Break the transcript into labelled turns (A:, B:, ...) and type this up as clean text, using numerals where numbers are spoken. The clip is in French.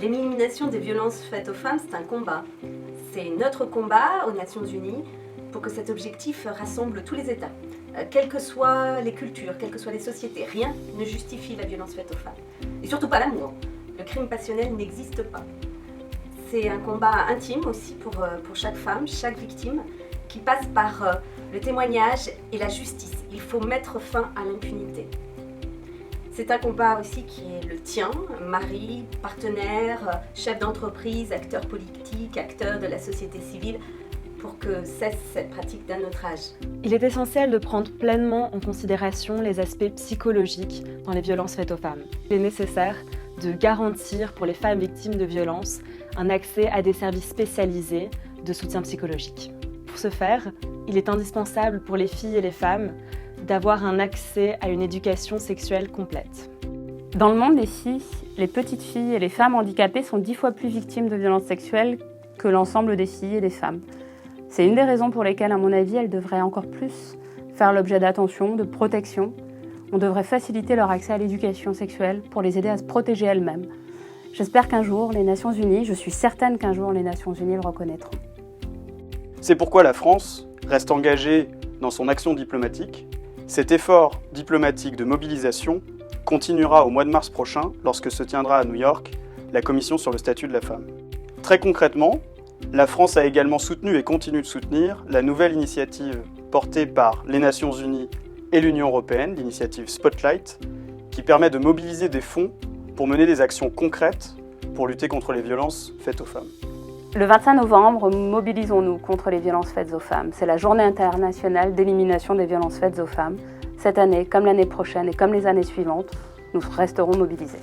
A: L'élimination des violences faites aux femmes, c'est un combat. C'est notre combat aux Nations Unies pour que cet objectif rassemble tous les États. Quelles que soient les cultures, quelles que soient les sociétés, rien ne justifie la violence faite aux femmes. Et surtout pas l'amour. Le crime passionnel n'existe pas. C'est un combat intime aussi pour chaque femme, chaque victime, qui passe par le témoignage et la justice. Il faut mettre fin à l'impunité. C'est un combat aussi qui est le tien, mari, partenaire, chef d'entreprise, acteur politique, acteur de la société civile, pour que cesse cette pratique d'un autre âge.
B: Il est essentiel de prendre pleinement en considération les aspects psychologiques dans les violences faites aux femmes. Il est nécessaire de garantir pour les femmes victimes de violences un accès à des services spécialisés de soutien psychologique. Pour ce faire, il est indispensable pour les filles et les femmes d'avoir un accès à une éducation sexuelle complète.
C: Dans le monde des filles, les petites filles et les femmes handicapées sont 10 fois plus victimes de violences sexuelles que l'ensemble des filles et des femmes. C'est une des raisons pour lesquelles, à mon avis, elles devraient encore plus faire l'objet d'attention, de protection. On devrait faciliter leur accès à l'éducation sexuelle pour les aider à se protéger elles-mêmes. J'espère qu'un jour, les Nations Unies, je suis certaine qu'un jour, les Nations Unies le reconnaîtront.
D: C'est pourquoi la France reste engagée dans son action diplomatique. Cet effort diplomatique de mobilisation continuera au mois de mars prochain lorsque se tiendra à New York la Commission sur le statut de la femme. Très concrètement, la France a également soutenu et continue de soutenir la nouvelle initiative portée par les Nations Unies et l'Union européenne, l'initiative Spotlight, qui permet de mobiliser des fonds pour mener des actions concrètes pour lutter contre les violences faites aux femmes.
C: Le 25 novembre, mobilisons-nous contre les violences faites aux femmes. C'est la journée internationale d'élimination des violences faites aux femmes. Cette année, comme l'année prochaine et comme les années suivantes, nous resterons mobilisés.